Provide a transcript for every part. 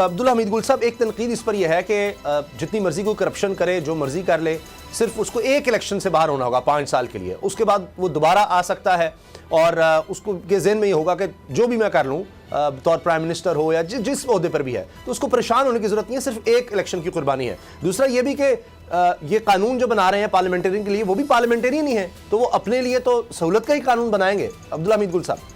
عبداللہ حمید گل صاحب، ایک تنقید اس پر یہ ہے کہ جتنی مرضی کوئی کرپشن کرے، جو مرضی کر لے، صرف اس کو ایک الیکشن سے باہر ہونا ہوگا 5 سال کے لیے، اس کے بعد وہ دوبارہ آ سکتا ہے اور اس کو کے ذہن میں یہ ہوگا کہ جو بھی میں کر لوں بطور پرائم منسٹر ہو یا جس عہدے پر بھی ہے، تو اس کو پریشان ہونے کی ضرورت نہیں ہے، صرف ایک الیکشن کی قربانی ہے۔ دوسرا یہ بھی کہ یہ قانون جو بنا رہے ہیں پارلیمنٹرین کے لیے، وہ بھی پارلیمنٹرین ہی ہیں، تو وہ اپنے لیے تو سہولت کا ہی قانون بنائیں گے۔ عبداللہ حمید گل صاحب،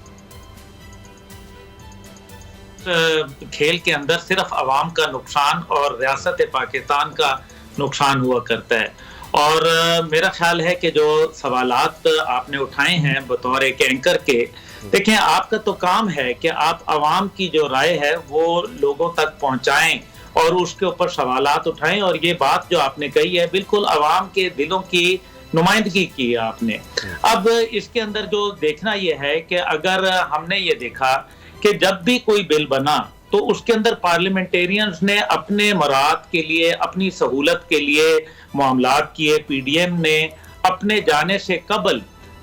کھیل کے اندر صرف عوام کا نقصان اور ریاست پاکستان کا نقصان ہوا کرتا ہے، اور میرا خیال ہے کہ جو سوالات آپ نے اٹھائے ہیں بطور ایک اینکر کے، دیکھیں آپ کا تو کام ہے کہ آپ عوام کی جو رائے ہے وہ لوگوں تک پہنچائیں اور اس کے اوپر سوالات اٹھائیں، اور یہ بات جو آپ نے کہی ہے بالکل عوام کے دلوں کی نمائندگی کی آپ نے۔ اب اس کے اندر جو دیکھنا یہ ہے کہ اگر ہم نے یہ دیکھا کہ جب بھی کوئی بل بنا تو اس کے اندر پارلیمنٹیرینز نے اپنے مراد کے لیے، اپنی سہولت کے لیے معاملات کیے۔ پی ڈی ایم نے اپنے جانے سے قبل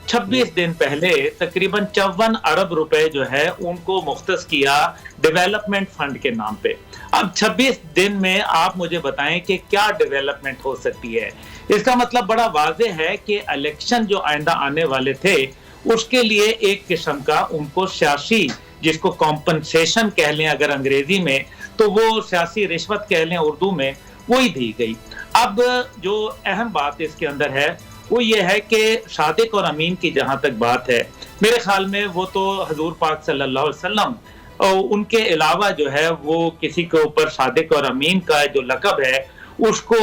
26 دن پہلے تقریباً 54 ارب روپے جو ہے ان کو مختص کیا ڈیولپمنٹ فنڈ کے نام پہ۔ اب 26 دن میں آپ مجھے بتائیں کہ کیا ڈیولپمنٹ ہو سکتی ہے؟ اس کا مطلب بڑا واضح ہے کہ الیکشن جو آئندہ آنے والے تھے اس کے لیے ایک قسم کا ان کو سیاسی، جس کو کمپنسیشن کہہ لیں اگر انگریزی میں، تو وہ سیاسی رشوت کہہ لیں اردو میں، وہی دی گئی۔ اب جو اہم بات اس کے اندر ہے وہ یہ ہے کہ صادق اور امین کی جہاں تک بات ہے، میرے خیال میں وہ تو حضور پاک صلی اللہ علیہ وسلم، ان کے علاوہ جو ہے وہ کسی کے اوپر صادق اور امین کا جو لقب ہے اس کو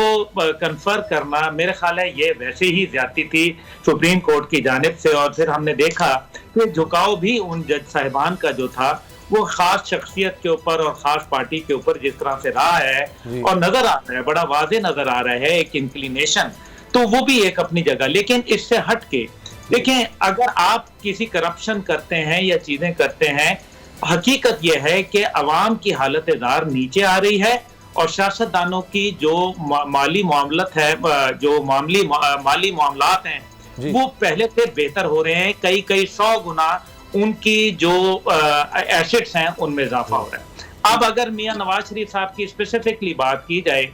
کنفر کرنا میرے خیال ہے یہ ویسے ہی زیادتی تھی سپریم کورٹ کی جانب سے۔ اور پھر ہم نے دیکھا کہ جھکاؤ بھی ان جج صاحبان کا جو تھا وہ خاص شخصیت کے اوپر اور خاص پارٹی کے اوپر جس طرح سے رہا ہے اور نظر آ رہا ہے، بڑا واضح نظر آ رہا ہے ایک انکلینیشن، تو وہ بھی ایک اپنی جگہ۔ لیکن اس سے ہٹ کے دیکھیں، اگر آپ کسی کرپشن کرتے ہیں یا چیزیں کرتے ہیں، حقیقت یہ ہے کہ عوام کی حالت دار نیچے آ رہی ہے اور سیاستدانوں کی جو مالی معاملت ہے، جو مالی معاملات ہیں وہ پہلے سے بہتر ہو رہے ہیں، کئی 100 گنا ان کی جو ایسٹس ہیں ان میں اضافہ ہو رہا ہے۔ اب اگر میاں نواز شریف صاحب کی اسپیسیفکلی بات کی جائے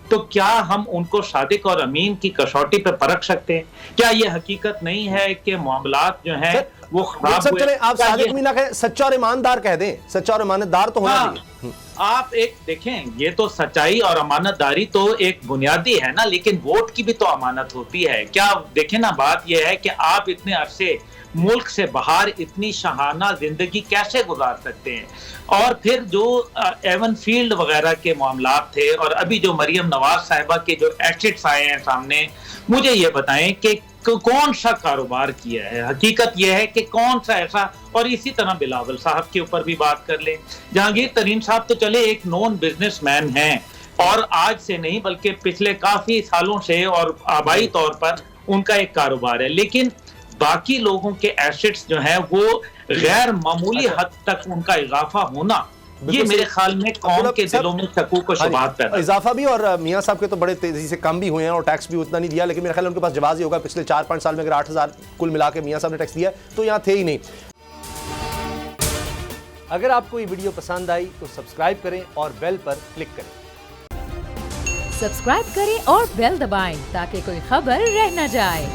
تو کیا ہم ان کو صادق اور امین کی کسوٹی پہ پرکھ سکتے ہیں؟ کیا یہ حقیقت نہیں ہے کہ معاملات جو ہیں وہ خراب ہوئے؟ آپ صادق امین کہیں، سچا اور ایماندار کہہ دیں، سچا اور امانت دار تو ہونا چاہیے۔ آپ ایک دیکھیں، یہ تو سچائی اور امانت داری تو ایک بنیادی ہے نا، لیکن ووٹ کی بھی تو امانت ہوتی ہے۔ کیا دیکھیں نا، بات یہ ہے کہ آپ اتنے عرصے ملک سے باہر اتنی شاہانہ زندگی کیسے گزار سکتے ہیں؟ اور پھر جو ایون فیلڈ وغیرہ کے معاملات تھے، اور ابھی جو مریم نواز صاحبہ کے جو ایسٹس آئے ہیں سامنے، مجھے یہ بتائیں کہ کون سا کاروبار کیا ہے؟ حقیقت یہ ہے کہ کون سا ایسا، اور اسی طرح بلاول صاحب کے اوپر بھی بات کر لیں۔ جہانگیر ترین صاحب تو چلے ایک نون بزنس مین ہیں، اور آج سے نہیں بلکہ پچھلے کافی سالوں سے اور آبائی طور پر ان کا ایک کاروبار ہے، لیکن باقی لوگوں کے ایسٹس جو ہیں وہ غیر معمولی حد تک ان کا اضافہ ہونا، یہ میرے خیال میں قوم کے دلوں میں شکوک و شبہات پیدا ہے۔ اضافہ بھی، اور میاں صاحب کے تو بڑے تیزی سے کم بھی ہوئے ہیں اور ٹیکس بھی اتنا نہیں دیا، لیکن میرے خیال ان کے پاس جواز ہی ہوگا، پچھلے 4-5 سال میں اگر 8,000 کل ملا کے میاں صاحب نے ٹیکس دیا تو یہاں تھے ہی نہیں۔ اگر آپ کو یہ ویڈیو پسند آئی تو سبسکرائب کریں اور بیل پر کلک کریں۔ سبسکرائب کریں اور بیل دبائیں تاکہ کوئی خبر رہ نہ جائے۔